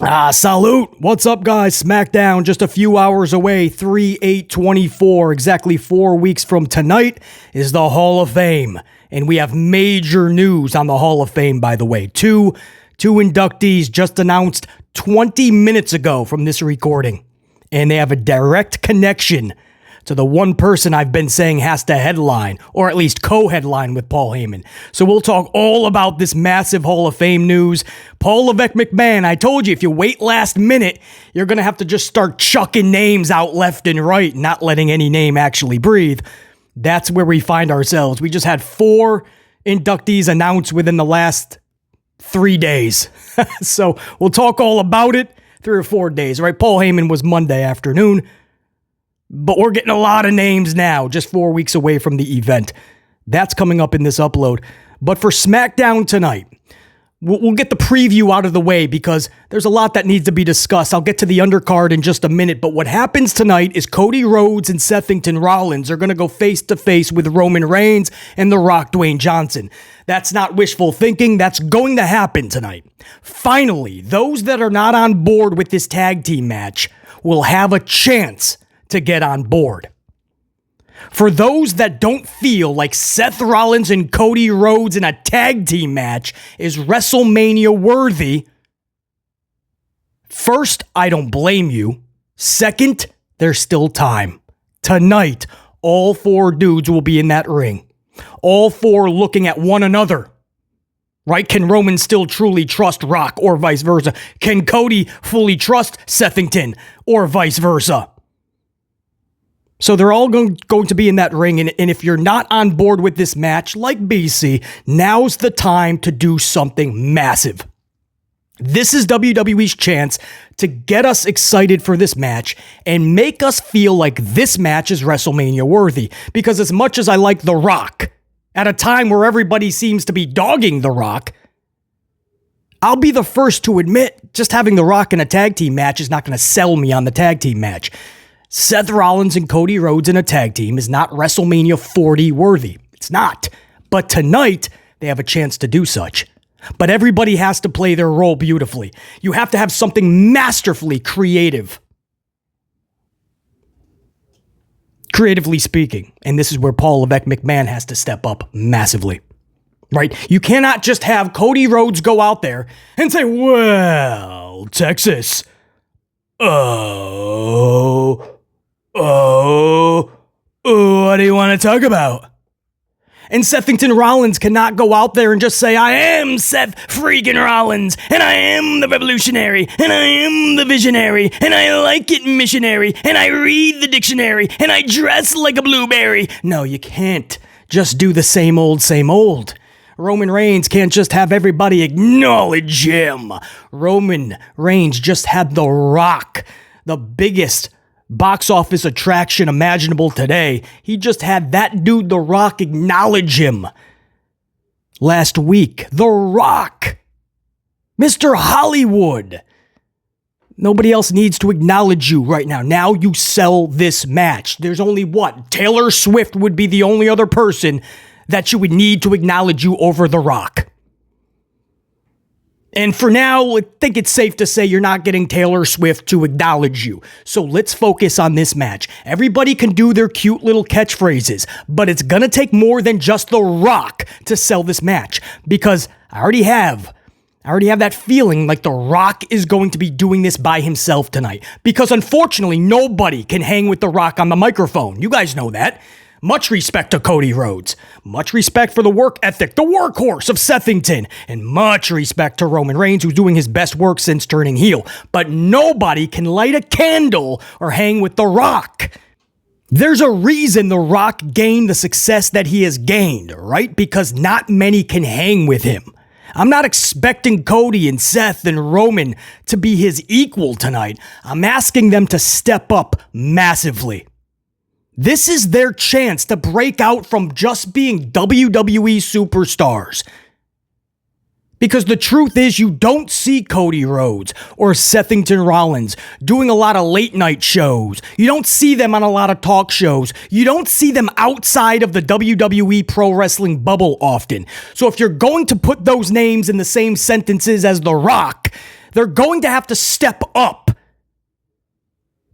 Salute! What's up, guys? SmackDown just a few hours away, 3/8/24, exactly 4 weeks from tonight is the Hall of Fame. And we have major news on the Hall of Fame, by the way. Two inductees just announced 20 minutes ago from this recording. And they have a direct connection to the one person I've been saying has to headline, or at least co-headline with Paul Heyman. So we'll talk all about this massive Hall of Fame news. Paul Levesque McMahon, I told you, if you wait last minute, you're going to have to just start chucking names out left and right, not letting any name actually breathe. That's where we find ourselves. We just had 4 inductees announced within the last 3 days. So we'll talk all about it. 3 or 4 days, right? Paul Heyman was Monday afternoon. But we're getting a lot of names now, just 4 weeks away from the event. That's coming up in this upload. But for SmackDown tonight, we'll get the preview out of the way because there's a lot that needs to be discussed. I'll get to the undercard in just a minute. But what happens tonight is Cody Rhodes and Sethington Rollins are going to go face-to-face with Roman Reigns and The Rock Dwayne Johnson. That's not wishful thinking. That's going to happen tonight. Finally, those that are not on board with this tag team match will have a chance to get on board. For those that don't feel like Seth Rollins and Cody Rhodes in a tag team match is WrestleMania worthy, first, I don't blame you. Second, there's still time. Tonight, all 4 dudes will be in that ring. All 4 looking at one another. Right? Can Roman still truly trust Rock or vice versa? Can Cody fully trust Sethington or vice versa? So they're all going to be in that ring, and if you're not on board with this match, like BC, now's the time to do something massive. This is WWE's chance to get us excited for this match and make us feel like this match is WrestleMania worthy. Because as much as I like The Rock, at a time where everybody seems to be dogging The Rock, I'll be the first to admit just having The Rock in a tag team match is not going to sell me on the tag team match. Seth Rollins and Cody Rhodes in a tag team is not WrestleMania 40 worthy. It's not. But tonight, they have a chance to do such. But everybody has to play their role beautifully. You have to have something masterfully creative. Creatively speaking. And this is where Paul Levesque McMahon has to step up massively. Right? You cannot just have Cody Rhodes go out there and say, well, Texas. What do you want to talk about? And Sethington Rollins cannot go out there and just say, I am Seth freaking Rollins, and I am the revolutionary, and I am the visionary, and I like it missionary, and I read the dictionary, and I dress like a blueberry. No, you can't just do the same old, same old. Roman Reigns can't just have everybody acknowledge him. Roman Reigns just had The Rock, the biggest box office attraction imaginable today. He just had that dude, The Rock, acknowledge him. Last week, The Rock. Mr. Hollywood. Nobody else needs to acknowledge you right now. Now you sell this match. There's only what? Taylor Swift would be the only other person that you would need to acknowledge you over The Rock. And for now, I think it's safe to say you're not getting Taylor Swift to acknowledge you. So let's focus on this match. Everybody can do their cute little catchphrases, but it's going to take more than just The Rock to sell this match. Because I already have that feeling like The Rock is going to be doing this by himself tonight. Because unfortunately, nobody can hang with The Rock on the microphone. You guys know that. Much respect to Cody Rhodes. Much respect for the work ethic, the workhorse of Sethington. And much respect to Roman Reigns, who's doing his best work since turning heel. But nobody can light a candle or hang with The Rock. There's a reason The Rock gained the success that he has gained, right? Because not many can hang with him. I'm not expecting Cody and Seth and Roman to be his equal tonight. I'm asking them to step up massively. This is their chance to break out from just being WWE superstars. Because the truth is, you don't see Cody Rhodes or Sethington Rollins doing a lot of late night shows. You don't see them on a lot of talk shows. You don't see them outside of the WWE pro wrestling bubble often. So if you're going to put those names in the same sentences as The Rock, They're going to have to step up.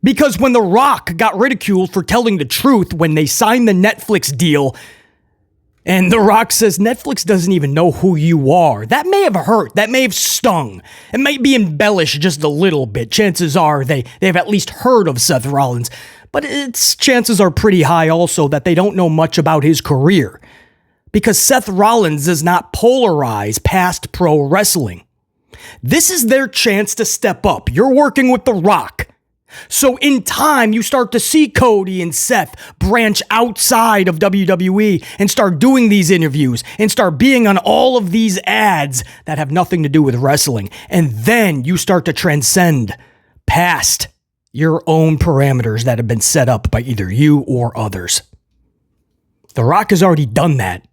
Because when The Rock got ridiculed for telling the truth when they signed the Netflix deal, and The Rock says Netflix doesn't even know who you are, that may have hurt. That may have stung. It might be embellished just a little bit. Chances are they've at least heard of Seth Rollins. But chances are pretty high also that they don't know much about his career. Because Seth Rollins does not polarize past pro wrestling. This is their chance to step up. You're working with The Rock. So in time, you start to see Cody and Seth branch outside of WWE and start doing these interviews and start being on all of these ads that have nothing to do with wrestling. And then you start to transcend past your own parameters that have been set up by either you or others. The Rock has already done that.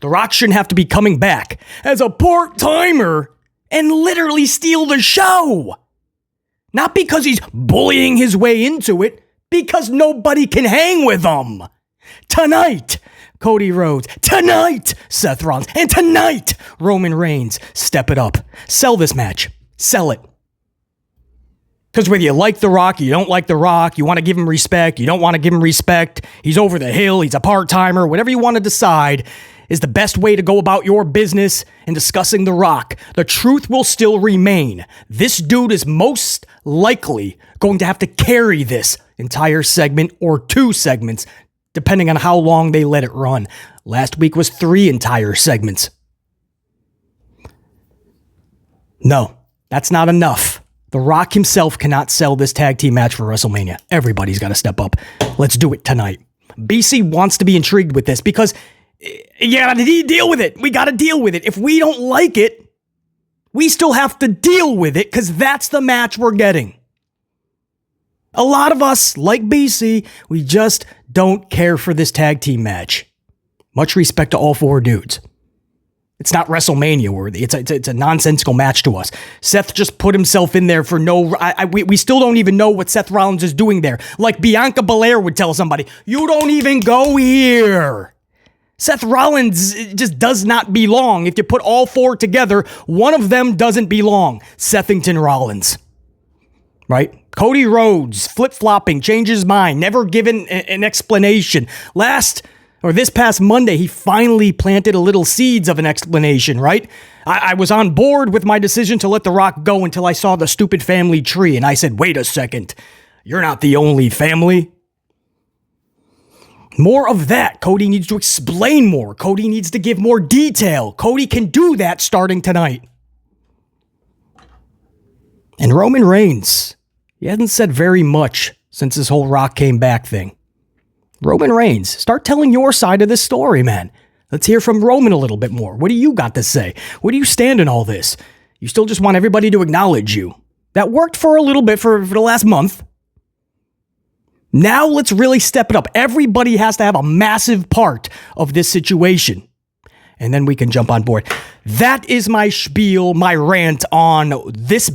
The Rock shouldn't have to be coming back as a part-timer and literally steal the show. Not because he's bullying his way into it, because nobody can hang with him. Tonight, Cody Rhodes. Tonight, Seth Rollins. And tonight, Roman Reigns. Step it up. Sell this match. Sell it. Because whether you like The Rock, you don't like The Rock, you want to give him respect, you don't want to give him respect, he's over the hill, he's a part-timer, whatever you want to decide is the best way to go about your business in discussing The Rock. The truth will still remain. This dude is most likely going to have to carry this entire segment or 2 segments, depending on how long they let it run. Last week was 3 entire segments. No, that's not enough. The Rock himself cannot sell this tag team match for WrestleMania. Everybody's got to step up. Let's do it tonight. BC wants to be intrigued with this because you got to deal with it. We got to deal with it. If we don't like it, we still have to deal with it because that's the match we're getting. A lot of us, like BC, we just don't care for this tag team match. Much respect to all 4 dudes. It's not WrestleMania worthy. It's a nonsensical match to us. Seth just put himself in there for we still don't even know what Seth Rollins is doing there. Like Bianca Belair would tell somebody, you don't even go here. Seth Rollins just does not belong. If you put all 4 together, one of them doesn't belong. Sethington Rollins. Right? Cody Rhodes, flip-flopping, changed his mind, never given an explanation. This past Monday, he finally planted a little seeds of an explanation, right? I was on board with my decision to let The Rock go until I saw the stupid family tree, and I said, wait a second, you're not the only family. More of that. Cody needs to explain more. Cody needs to give more detail. Cody can do that starting tonight. And Roman Reigns, he hasn't said very much since this whole Rock came back thing. Roman Reigns, start telling your side of this story, man. Let's hear from Roman a little bit more. What do you got to say? Where do you stand in all this? You still just want everybody to acknowledge you. That worked for a little bit for the last month. Now let's really step it up. Everybody has to have a massive part of this situation. And then we can jump on board. That is my spiel, my rant on this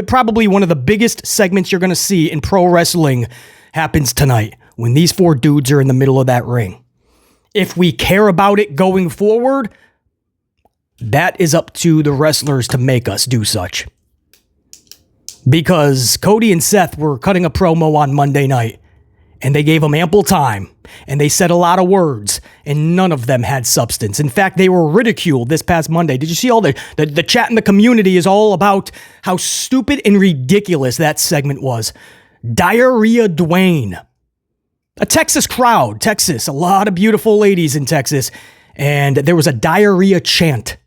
probably one of the biggest segments you're going to see in pro wrestling happens tonight when these 4 dudes are in the middle of that ring. If we care about it going forward, that is up to the wrestlers to make us do such. Because Cody and Seth were cutting a promo on Monday night, and they gave them ample time, and they said a lot of words, and none of them had substance. In fact, they were ridiculed this past Monday. Did you see all the chat in the community is all about how stupid and ridiculous that segment was. Diarrhea Dwayne. A Texas crowd. Texas. A lot of beautiful ladies in Texas. And there was a diarrhea chant.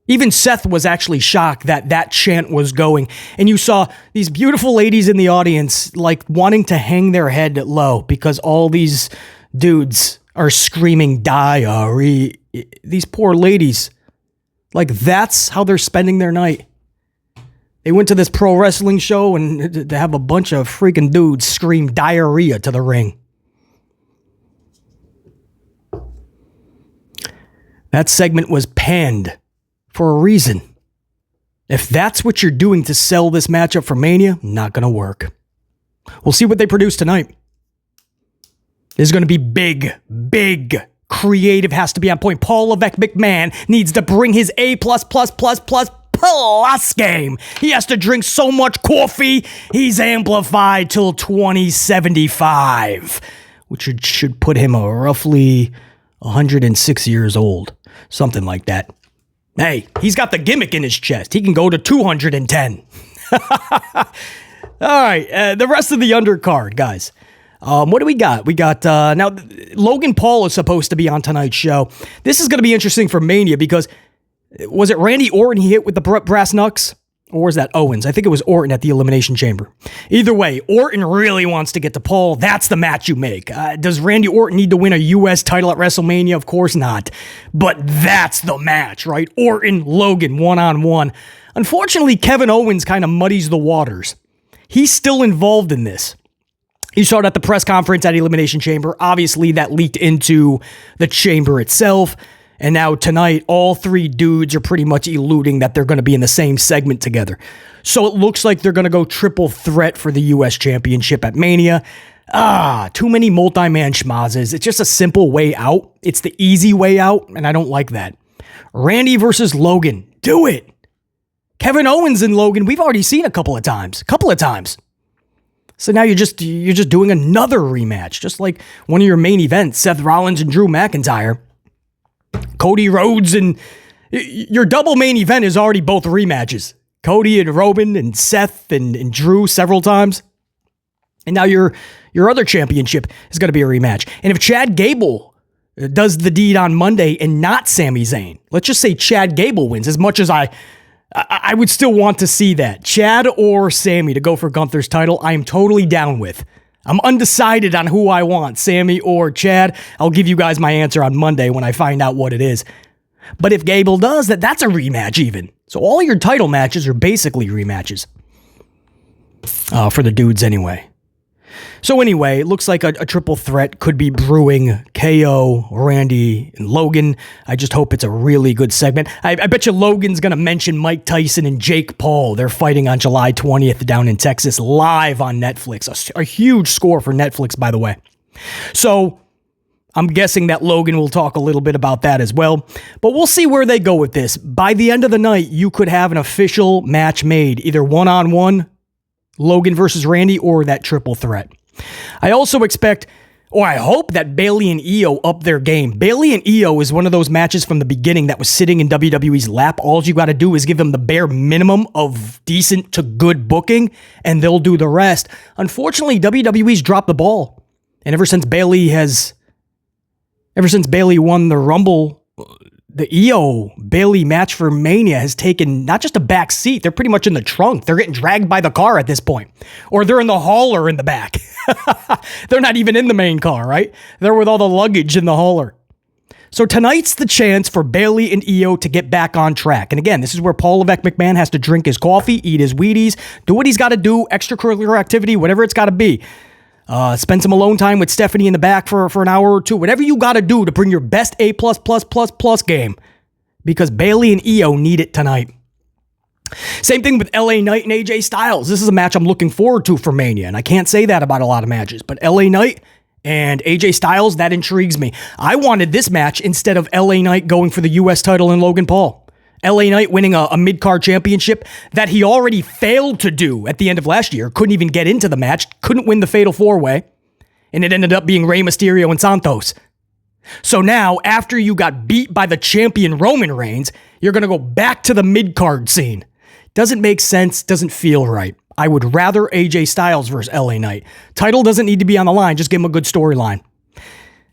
Even Seth was actually shocked that chant was going. And you saw these beautiful ladies in the audience like wanting to hang their head low because all these dudes are screaming diarrhea. These poor ladies. Like that's how they're spending their night. They went to this pro wrestling show and to have a bunch of freaking dudes scream diarrhea to the ring. That segment was panned for a reason. If that's what you're doing to sell this matchup for Mania, not going to work. We'll see what they produce tonight. This is going to be big. Creative has to be on point. Paul Levesque McMahon needs to bring his A++++ plus game. He has to drink so much coffee, he's amplified till 2075, which should put him roughly 106 years old. Something like that. Hey, he's got the gimmick in his chest. He can go to 210. All right, the rest of the undercard, guys. What do we got? We got, now, Logan Paul is supposed to be on tonight's show. This is going to be interesting for Mania because, was it Randy Orton he hit with the brass knucks? Or was that Owens? I think it was Orton at the Elimination Chamber. Either way, Orton really wants to get to Paul. That's the match you make. Does Randy Orton need to win a U.S. title at WrestleMania? Of course not. But that's the match, right? Orton, Logan, one-on-one. Unfortunately, Kevin Owens kind of muddies the waters. He's still involved in this. He saw it at the press conference at Elimination Chamber. Obviously, that leaked into the chamber itself. And now tonight, all three dudes are pretty much eluding that they're going to be in the same segment together. So it looks like they're going to go triple threat for the U.S. Championship at Mania. Too many multi-man schmazes. It's just a simple way out. It's the easy way out, and I don't like that. Randy versus Logan. Do it. Kevin Owens and Logan, we've already seen a couple of times. So now you're just doing another rematch, just like one of your main events, Seth Rollins and Drew McIntyre. Cody Rhodes, and your double main event is already both rematches. Cody and Roman and Seth and Drew several times. And now your other championship is going to be a rematch. And if Chad Gable does the deed on Monday and not Sami Zayn, let's just say Chad Gable wins, as much as I would still want to see that. Chad or Sami to go for Gunther's title, I am totally down with. I'm undecided on who I want, Sami or Chad. I'll give you guys my answer on Monday when I find out what it is. But if Gable does, that's a rematch even. So all your title matches are basically rematches. For the dudes anyway. So anyway, it looks like a triple threat could be brewing. KO, Randy, and Logan. I just hope it's a really good segment. I bet you Logan's going to mention Mike Tyson and Jake Paul. They're fighting on July 20th down in Texas, live on Netflix. A huge score for Netflix, by the way. So I'm guessing that Logan will talk a little bit about that as well. But we'll see where they go with this. By the end of the night, you could have an official match made. Either one-on-one, Logan versus Randy, or that triple threat. I also expect, or I hope, that Bayley and Io up their game. Bayley and Io is one of those matches from the beginning that was sitting in WWE's lap. All you got to do is give them the bare minimum of decent to good booking, and they'll do the rest. Unfortunately, WWE's dropped the ball. And ever since Bayley won the Rumble, the Io-Bayley match for Mania has taken not just a back seat, they're pretty much in the trunk. They're getting dragged by the car at this point. Or they're in the hauler in the back. They're not even in the main car, right? They're with all the luggage in the hauler. So tonight's the chance for Bayley and Io to get back on track. And again, this is where Paul Levesque McMahon has to drink his coffee, eat his Wheaties, do what he's got to do, extracurricular activity, whatever it's got to be. Spend some alone time with Stephanie in the back for an hour or two. Whatever you got to do to bring your best A++++ game. Because Bayley and Io need it tonight. Same thing with LA Knight and AJ Styles. This is a match I'm looking forward to for Mania. And I can't say that about a lot of matches. But LA Knight and AJ Styles, that intrigues me. I wanted this match instead of LA Knight going for the U.S. title and Logan Paul. LA Knight winning a mid-card championship that he already failed to do at the end of last year. Couldn't even get into the match. Couldn't win the Fatal 4-Way. And it ended up being Rey Mysterio and Santos. So now, after you got beat by the champion Roman Reigns, you're going to go back to the mid-card scene. Doesn't make sense. Doesn't feel right. I would rather AJ Styles versus LA Knight. Title doesn't need to be on the line. Just give him a good storyline.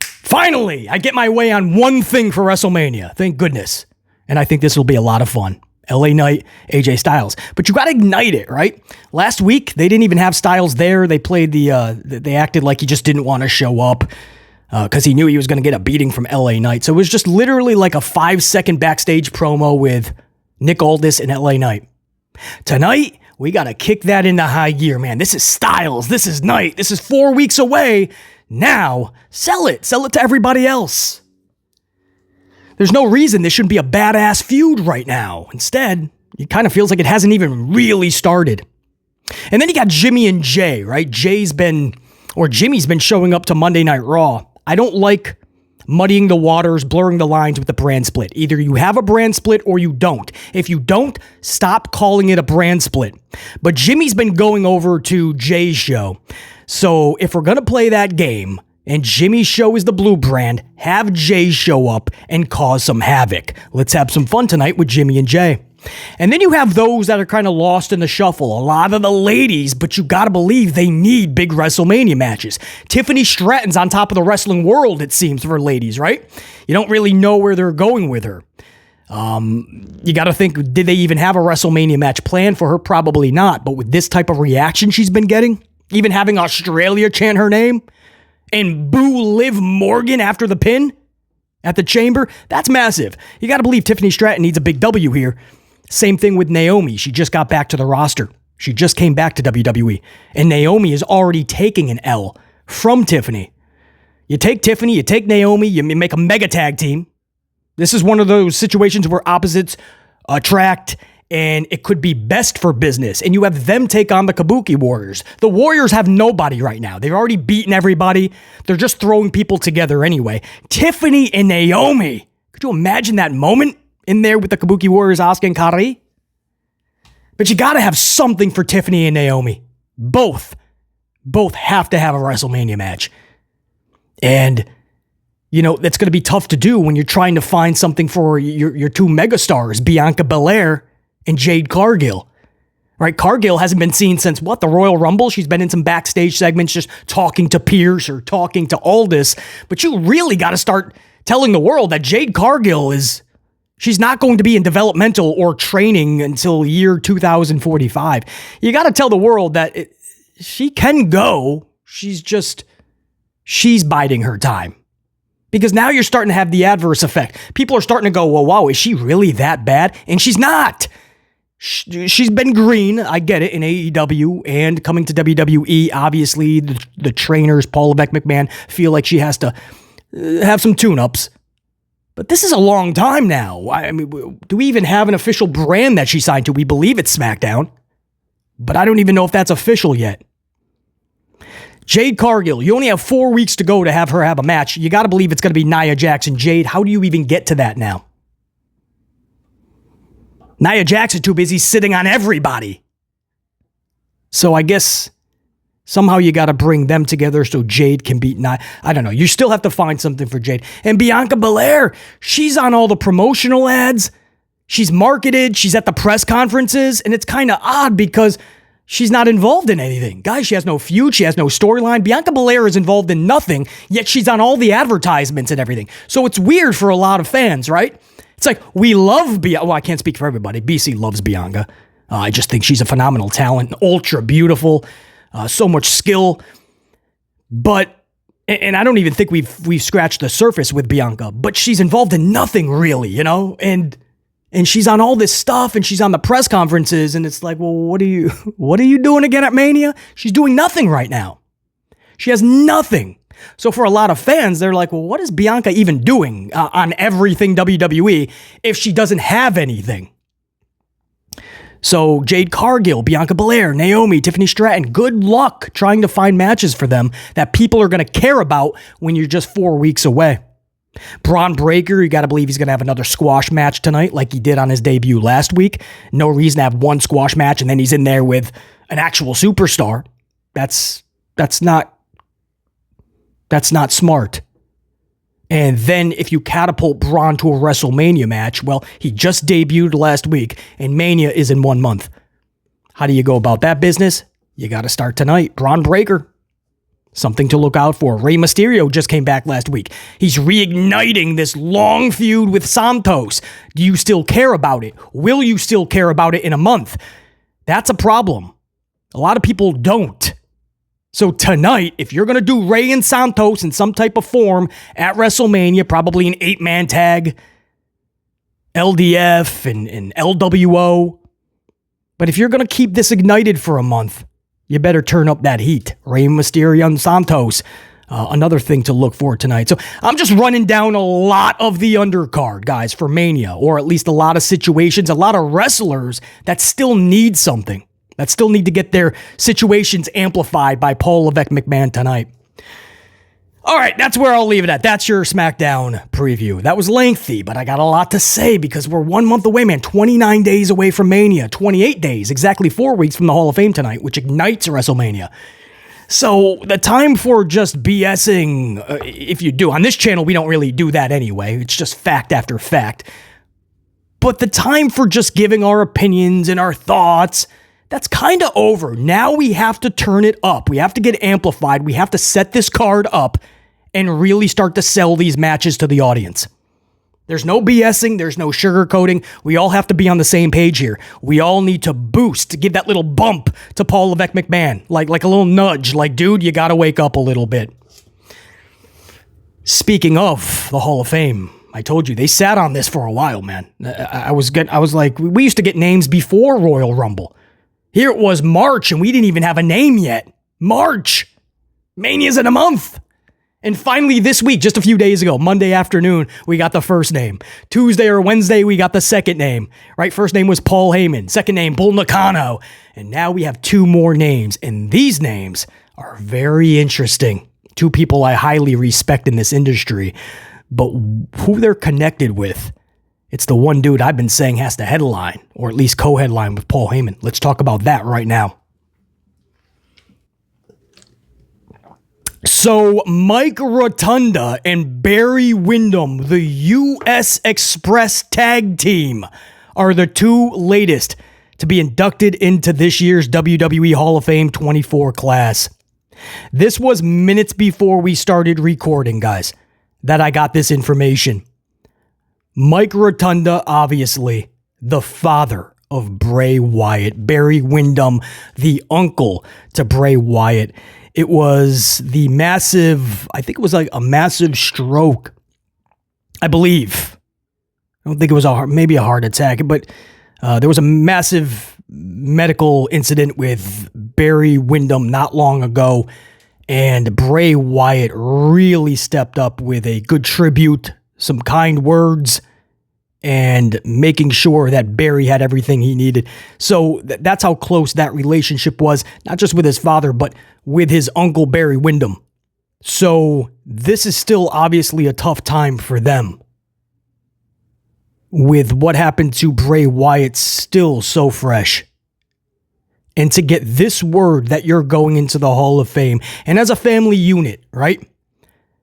Finally, I get my way on one thing for WrestleMania. Thank goodness. And I think this will be a lot of fun. LA Knight, AJ Styles. But you got to ignite it, right? Last week, they didn't even have Styles there. They played they acted like he just didn't want to show up because he knew he was going to get a beating from LA Knight. So it was just literally like a 5-second backstage promo with Nick Aldis and LA Knight. Tonight, we got to kick that into high gear, man. This is Styles. This is Knight. This is 4 weeks away. Now, sell it. Sell it to everybody else. There's no reason this shouldn't be a badass feud right now. Instead, it kind of feels like it hasn't even really started. And then you got Jimmy and Jay, right? Jimmy's been showing up to Monday Night Raw. I don't like muddying the waters, blurring the lines with the brand split. Either you have a brand split or you don't. If you don't, stop calling it a brand split. But Jimmy's been going over to Jay's show. So if we're going to play that game and Jimmy's show is the blue brand, have Jay show up and cause some havoc. Let's have some fun tonight with Jimmy and Jay. And then you have those that are kind of lost in the shuffle. A lot of the ladies, but you got to believe they need big WrestleMania matches. Tiffany Stratton's on top of the wrestling world, it seems, for ladies, right? You don't really know where they're going with her. You got to think, did they even have a WrestleMania match planned for her? Probably not. But with this type of reaction she's been getting, even having Australia chant her name and boo Liv Morgan after the pin at the Chamber, that's massive. You got to believe Tiffany Stratton needs a big W here. Same thing with Naomi. She just got back to the roster. She just came back to WWE. And Naomi is already taking an L from Tiffany. You take Tiffany, you take Naomi, you make a mega tag team. This is one of those situations where opposites attract, and it could be best for business. And you have them take on the Kabuki Warriors. The Warriors have nobody right now. They've already beaten everybody. They're just throwing people together anyway. Tiffany and Naomi. Could you imagine that moment in there with the Kabuki Warriors, Asuka and Kairi? But you got to have something for Tiffany and Naomi. Both have to have a WrestleMania match. And, you know, that's going to be tough to do when you're trying to find something for your two megastars, Bianca Belair and Jade Cargill. Right? Cargill hasn't been seen since, the Royal Rumble? She's been in some backstage segments just talking to Pierce or talking to Aldis. But you really got to start telling the world that Jade Cargill she's not going to be in developmental or training until year 2045. You got to tell the world that she can go. She's biding her time. Because now you're starting to have the adverse effect. People are starting to go, well, wow, is she really that bad? And she's not. She's been green, I get it, in AEW and coming to WWE. Obviously, the trainers, Paul Levesque McMahon, feel like she has to have some tune-ups. But this is a long time now. I mean, do we even have an official brand that she signed to? We believe it's SmackDown. But I don't even know if that's official yet. Jade Cargill, you only have 4 weeks to go to have her have a match. You got to believe it's going to be Nia Jax and Jade. How do you even get to that now? Nia Jax is too busy sitting on everybody. So I guess somehow you got to bring them together so Jade can beat Nia. I don't know. You still have to find something for Jade. And Bianca Belair, she's on all the promotional ads. She's marketed. She's at the press conferences. And it's kind of odd because she's not involved in anything. Guys, she has no feud. She has no storyline. Bianca Belair is involved in nothing, yet she's on all the advertisements and everything. So it's weird for a lot of fans, right? It's like, we love Bianca. Well, I can't speak for everybody. BC loves Bianca. I just think she's a phenomenal talent. Ultra beautiful. So much skill. But, and I don't even think we've scratched the surface with Bianca, but she's involved in nothing really, you know? And she's on all this stuff, and she's on the press conferences, and it's like, well, what are you doing again at Mania? She's doing nothing right now. She has nothing. So for a lot of fans, they're like, well, what is Bianca even doing on everything WWE if she doesn't have anything? So Jade Cargill, Bianca Belair, Naomi, Tiffany Stratton, good luck trying to find matches for them that people are going to care about when you're just 4 weeks away. Braun Breaker, you got to believe he's going to have another squash match tonight like he did on his debut last week. No reason to have one squash match and then he's in there with an actual superstar. That's not smart. And then if you catapult Braun to a WrestleMania match, well, he just debuted last week and Mania is in 1 month. How do you go about that business? You got to start tonight. Braun Breaker. Something to look out for. Rey Mysterio just came back last week. He's reigniting this long feud with Santos. Do you still care about it? Will you still care about it in a month? That's a problem. A lot of people don't. So tonight, if you're going to do Rey and Santos in some type of form at WrestleMania, probably an 8-man tag, LDF and LWO. But if you're going to keep this ignited for a month, you better turn up that heat. Rey Mysterio and Santos. Another thing to look for tonight. So I'm just running down a lot of the undercard, guys, for Mania. Or at least a lot of situations, a lot of wrestlers that still need something. That still need to get their situations amplified by Paul Levesque McMahon tonight. All right, that's where I'll leave it at. That's your SmackDown preview. That was lengthy, but I got a lot to say because we're 1 month away, man. 29 days away from Mania. 28 days, exactly 4 weeks from the Hall of Fame tonight, which ignites WrestleMania. So the time for just BSing, if you do, on this channel, we don't really do that anyway. It's just fact after fact. But the time for just giving our opinions and our thoughts, that's kind of over. Now we have to turn it up. We have to get amplified. We have to set this card up and really start to sell these matches to the audience. There's no BSing. There's no sugarcoating. We all have to be on the same page here. We all need to boost, to give that little bump to Paul Levesque McMahon, like a little nudge. Like, dude, you got to wake up a little bit. Speaking of the Hall of Fame, I told you, they sat on this for a while, man. I was like, we used to get names before Royal Rumble. Here it was March, and we didn't even have a name yet. March. Mania's in a month. And finally this week, just a few days ago, Monday afternoon, we got the first name. Tuesday or Wednesday, we got the second name. Right? First name was Paul Heyman. Second name, Bull Nakano. And now we have 2 more names. And these names are very interesting. 2 people I highly respect in this industry. But who they're connected with, it's the one dude I've been saying has to headline, or at least co-headline with Paul Heyman. Let's talk about that right now. So Mike Rotunda and Barry Windham, the U.S. Express Tag Team, are the 2 latest to be inducted into this year's WWE Hall of Fame 24 class. This was minutes before we started recording, guys, that I got this information. Mike Rotunda, obviously, the father of Bray Wyatt. Barry Windham, the uncle to Bray Wyatt. It was the massive, I think it was like a massive stroke, I believe. I don't think it was maybe a heart attack, but there was a massive medical incident with Barry Windham not long ago, and Bray Wyatt really stepped up with a good tribute, some kind words, and making sure that Barry had everything he needed. So that's how close that relationship was, not just with his father, but with his uncle Barry Windham. So this is still obviously a tough time for them, with what happened to Bray Wyatt still so fresh. And to get this word that you're going into the Hall of Fame, and as a family unit, right?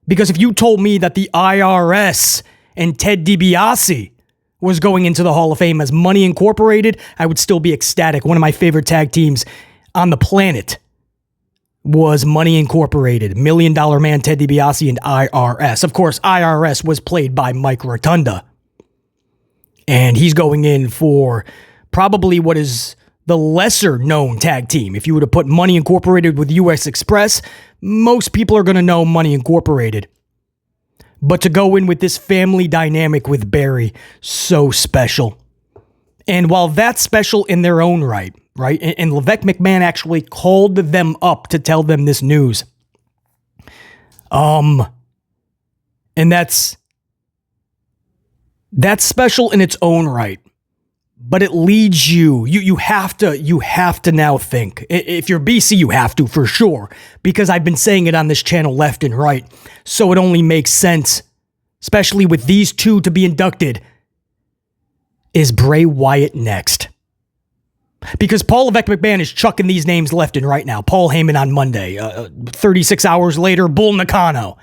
Because if you told me that the IRS and Ted DiBiase was going into the Hall of Fame as Money Incorporated, I would still be ecstatic. One of my favorite tag teams on the planet was Money Incorporated. $1 Million Man Ted DiBiase and IRS. Of course, IRS was played by Mike Rotunda. And he's going in for probably what is the lesser known tag team. If you were to put Money Incorporated with US Express, most people are going to know Money Incorporated. But to go in with this family dynamic with Barry, so special. And while that's special in their own right, and Levesque McMahon actually called them up to tell them this news. And that's special in its own right. But it leads you have to now think. If you're BC, you have to, for sure, because I've been saying it on this channel left and right. So it only makes sense, especially with these 2 to be inducted. Is Bray Wyatt next? Because Paul Levesque McMahon is chucking these names left and right now. Paul Heyman on Monday. 36 hours later, Bull Nakano.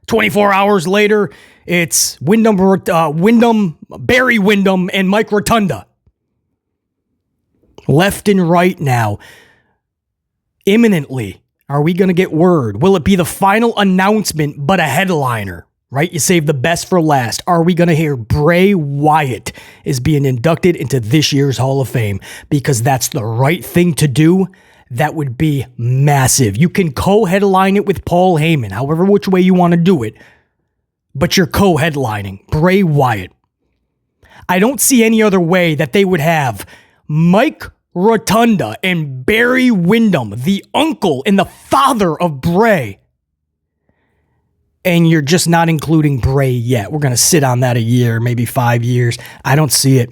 24 hours later, it's Barry Windham, and Mike Rotunda. Left and right now. Imminently, are we going to get word? Will it be the final announcement, but a headliner? Right? You save the best for last. Are we going to hear Bray Wyatt is being inducted into this year's Hall of Fame? Because that's the right thing to do. That would be massive. You can co-headline it with Paul Heyman, however which way you want to do it. But you're co-headlining Bray Wyatt. I don't see any other way that they would have Mike Rotunda and Barry Windham, the uncle and the father of Bray, and you're just not including Bray yet. We're going to sit on that a year, maybe 5 years. I don't see it.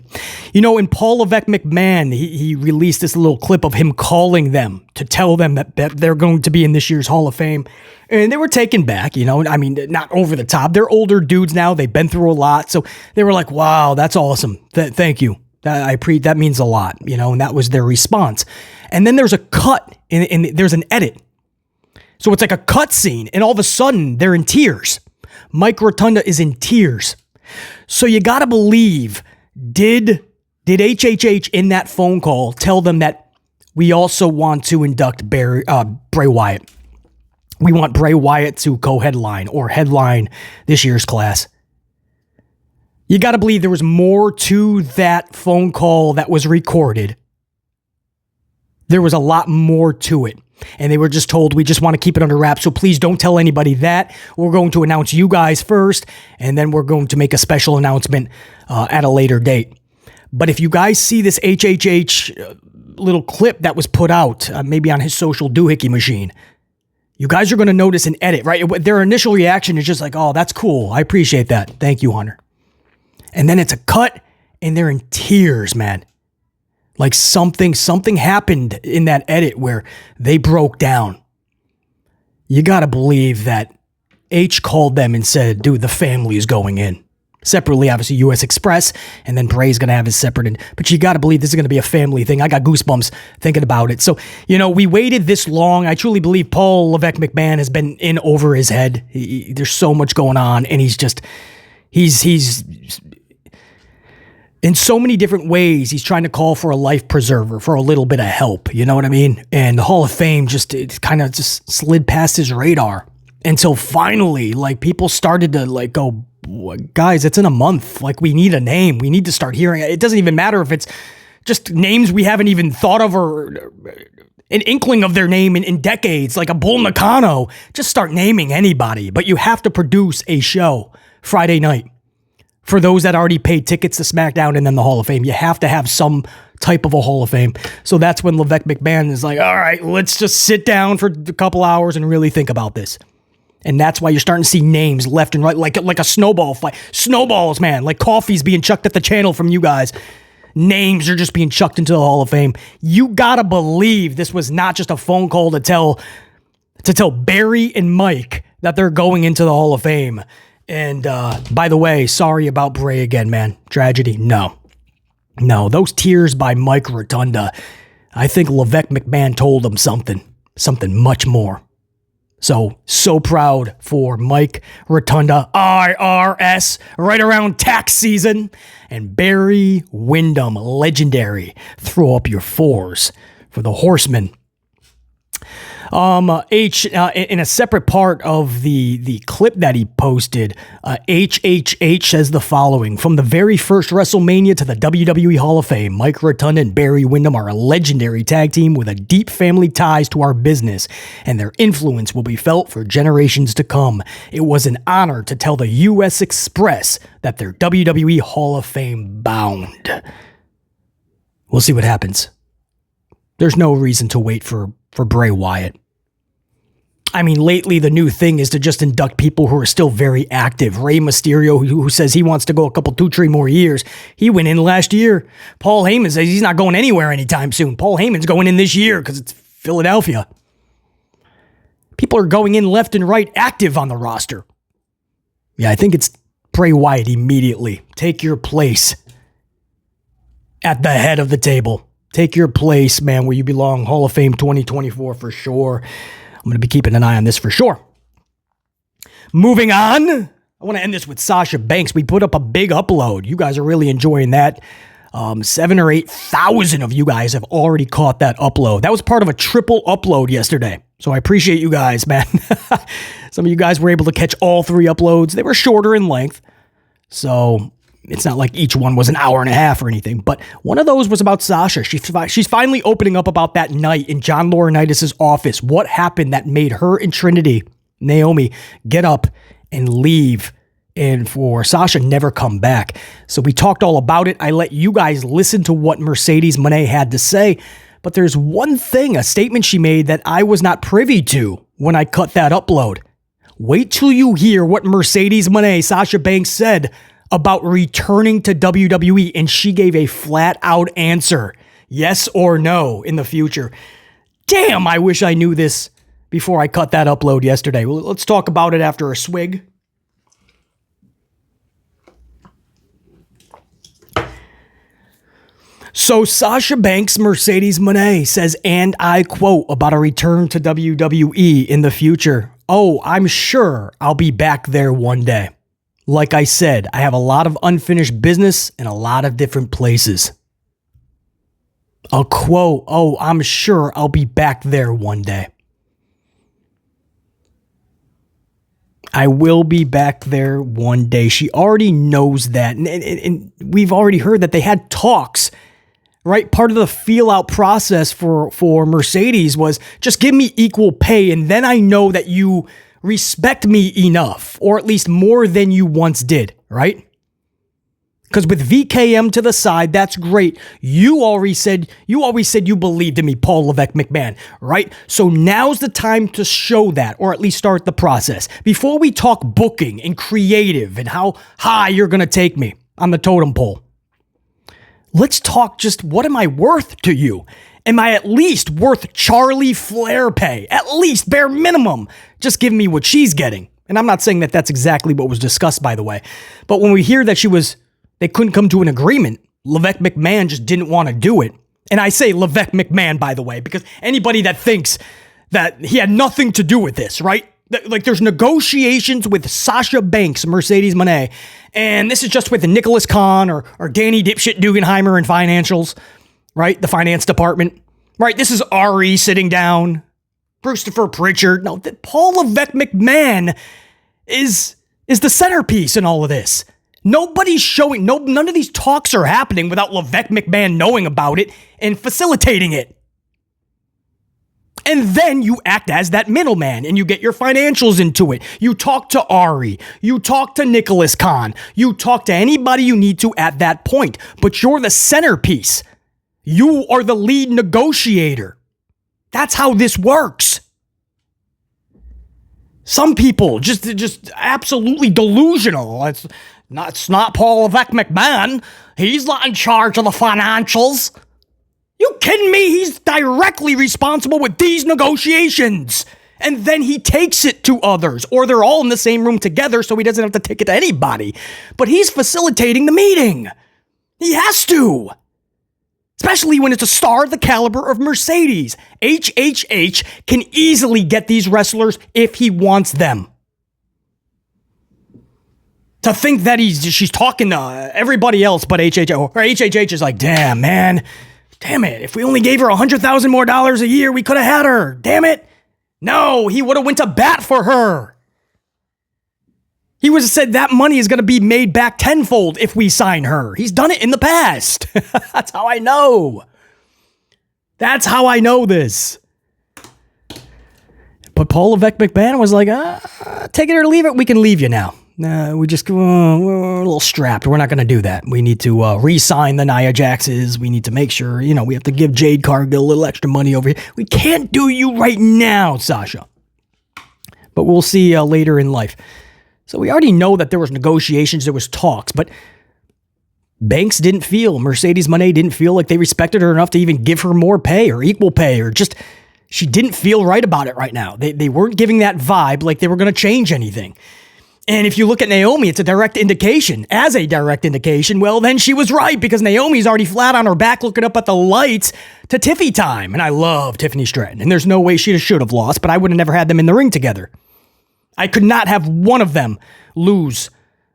And Paul Levesque McMahon, he released this little clip of him calling them to tell them that they're going to be in this year's Hall of Fame. And they were taken back, not over the top. They're older dudes now. They've been through a lot. So they were like, wow, that's awesome. Thank you. That means a lot, and that was their response. And then there's a cut and there's an edit. So it's like a cut scene, and all of a sudden they're in tears. Mike Rotunda is in tears. So you got to believe, did HHH in that phone call tell them that we also want to induct Bray Wyatt? We want Bray Wyatt to co-headline or headline this year's class. You got to believe there was more to that phone call that was recorded. There was a lot more to it. And they were just told, we just want to keep it under wraps, so please don't tell anybody that. We're going to announce you guys first, and then we're going to make a special announcement at a later date. But if you guys see this HHH little clip that was put out, maybe on his social doohickey machine, you guys are going to notice an edit, right? Their initial reaction is just like, oh, that's cool. I appreciate that. Thank you, Hunter. And then it's a cut, and they're in tears, man. Like something happened in that edit where they broke down. You got to believe that H called them and said, dude, the family is going in. Separately, obviously, U.S. Express, and then Bray's going to have his separate. But you got to believe this is going to be a family thing. I got goosebumps thinking about it. So, we waited this long. I truly believe Paul Levesque McMahon has been in over his head. There's so much going on, and he's in so many different ways, he's trying to call for a life preserver, for a little bit of help. You know what I mean? And the Hall of Fame it kind of just slid past his radar until finally, people started to go, guys, it's in a month. We need a name. We need to start hearing it. It doesn't even matter if it's just names we haven't even thought of or an inkling of their name in decades, like a Bull Nakano. Just start naming anybody. But you have to produce a show Friday night. For those that already paid tickets to SmackDown and then the Hall of Fame, you have to have some type of a Hall of Fame. So that's when Levesque McMahon is like, all right, let's just sit down for a couple hours and really think about this. And that's why you're starting to see names left and right, like a snowball fight. Snowballs, man, like coffee's being chucked at the channel from you guys. Names are just being chucked into the Hall of Fame. You gotta believe this was not just a phone call to tell Barry and Mike that they're going into the Hall of Fame. And by the way, sorry about Bray again, man. Tragedy. No, those tears by Mike Rotunda, I think Levesque McMahon told him something much more. So proud for Mike Rotunda, IRS, right around tax season. And Barry Windham, legendary. Throw up your fours for the Horseman. In a separate part of the clip that he posted, HHH says the following: from the very first WrestleMania to the WWE Hall of Fame, Mike Rotunda and Barry Windham are a legendary tag team with a deep family ties to our business, and their influence will be felt for generations to come. It was an honor to tell the U.S. Express that they're WWE Hall of Fame bound. We'll see what happens. There's no reason to wait for Bray Wyatt. I mean, lately the new thing is to just induct people who are still very active. Rey Mysterio, who says he wants to go 2-3 more years. He went in last year. Paul Heyman says he's not going anywhere anytime soon. Paul Heyman's going in this year because it's Philadelphia. People are going in left and right, active on the roster. Yeah, I think it's Bray Wyatt immediately. Take your place at the head of the table. Take your place, man, where you belong. Hall of Fame 2024 for sure. I'm going to be keeping an eye on this for sure. Moving on, I want to end this with Sasha Banks. We put up a big upload. You guys are really enjoying that. 7,000 or 8,000 of you guys have already caught that upload. That was part of a triple upload yesterday. So I appreciate you guys, man. Some of you guys were able to catch all 3 uploads. They were shorter in length. So it's not like each one was an hour and a half or anything, but one of those was about Sasha. She's finally opening up about that night in John Laurinaitis' office. What happened that made her and Trinity, Naomi, get up and leave, and for Sasha never come back. So we talked all about it. I let you guys listen to what Mercedes Moné had to say, but there's one thing, a statement she made that I was not privy to when I cut that upload. Wait till you hear what Mercedes Moné, Sasha Banks, said about returning to WWE, and she gave a flat-out answer, yes or no, in the future. Damn, I wish I knew this before I cut that upload yesterday. Well, let's talk about it after a swig. So Sasha Banks Mercedes Moné says, and I quote, about a return to WWE in the future. Oh, I'm sure I'll be back there one day. Like I said, I have a lot of unfinished business in a lot of different places. A quote, oh, I'm sure I'll be back there one day. I will be back there one day. She already knows that. And we've already heard that they had talks. Right? Part of the feel-out process for Mercedes was just give me equal pay, and then I know that you respect me enough, or at least more than you once did, right? Because with VKM to the side, that's great. You always said you believed in me, Paul Levesque McMahon, right? So now's the time to show that, or at least start the process. Before we talk booking and creative and how high you're going to take me on the totem pole. Let's talk just what am I worth to you? Am I at least worth Charlie Flair pay? At least, bare minimum. Just give me what she's getting. And I'm not saying that that's exactly what was discussed, by the way. But when we hear that they couldn't come to an agreement, Levesque McMahon just didn't want to do it. And I say Levesque McMahon, by the way, because anybody that thinks that he had nothing to do with this, right? Like there's negotiations with Sasha Banks, Mercedes Moné, and this is just with Nicholas Khan or Danny Dipshit Dugenheimer in financials, right? The finance department, right? This is Ari sitting down, Christopher Pritchard. No, Paul Levesque McMahon is the centerpiece in all of this. Nobody's showing, none of these talks are happening without Levesque McMahon knowing about it and facilitating it. And then you act as that middleman and you get your financials into it. You talk to Ari. You talk to Nicholas Khan. You talk to anybody you need to at that point. But you're the centerpiece. You are the lead negotiator. That's how this works. Some people just absolutely delusional. It's not Paul Levesque McMahon. He's not in charge of the financials. You kidding me? He's directly responsible with these negotiations. And then he takes it to others, or they're all in the same room together so he doesn't have to take it to anybody. But he's facilitating the meeting. He has to. Especially when it's a star of the caliber of Mercedes. HHH can easily get these wrestlers if he wants them. To think that she's talking to everybody else but HHH, or HHH is like, damn, man. Damn it, if we only gave her $100,000 more a year, we could have had her. Damn it. No, he would have went to bat for her. He would have said that money is going to be made back tenfold if we sign her. He's done it in the past. That's how I know. That's how I know this. But Paul Levesque McMahon was like, take it or leave it. We can leave you now. we're a little strapped. We're not going to do that. We need to re-sign the Nia Jaxes. We need to make sure, we have to give Jade Cargill a little extra money over here. We can't do you right now, Sasha. But we'll see later in life. So we already know that there was negotiations, there was talks, but Mercedes Moné didn't feel like they respected her enough to even give her more pay or equal pay, or just, she didn't feel right about it right now. They weren't giving that vibe like they were going to change anything. And if you look at Naomi, it's a direct indication. As a direct indication, well, then she was right, because Naomi's already flat on her back looking up at the lights to Tiffy time. And I love Tiffany Stratton. And there's no way she should have lost, but I would have never had them in the ring together. I could not have one of them lose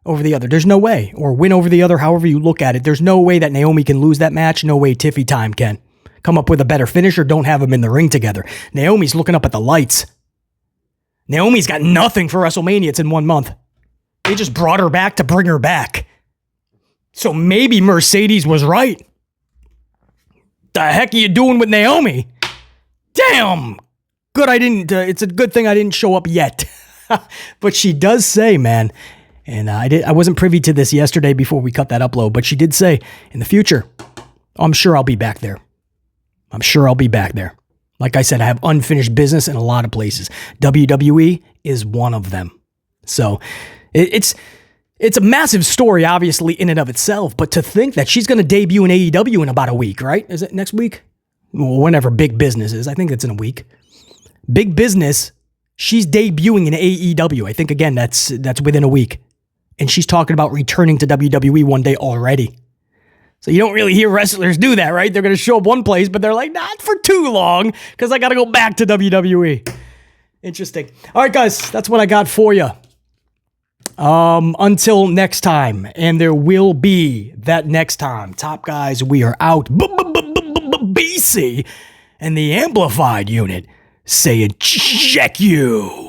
over the other. There's no way. Or win over the other, however you look at it. There's no way that Naomi can lose that match. No way Tiffy time can. Come up with a better finish or don't have them in the ring together. Naomi's looking up at the lights. Naomi's got nothing for WrestleMania. It's in 1 month. They just brought her back to bring her back. So maybe Mercedes was right. The heck are you doing with Naomi? Damn. Good it's a good thing I didn't show up yet. But she does say, man, and I wasn't privy to this yesterday before we cut that upload, but she did say, in the future, I'm sure I'll be back there. I'm sure I'll be back there. Like I said, I have unfinished business in a lot of places. WWE is one of them. So it's a massive story, obviously, in and of itself. But to think that she's going to debut in AEW in about a week, right? Is it next week? Well, whenever Big Business is. I think it's in a week. Big Business, she's debuting in AEW. I think, again, that's within a week. And she's talking about returning to WWE one day already. So you don't really hear wrestlers do that, right? They're going to show up one place, but they're like, not for too long, because I got to go back to WWE. Interesting. All right, guys, that's what I got for you. Until next time, and there will be that next time. Top guys, we are out. BC and the Amplified unit saying check you.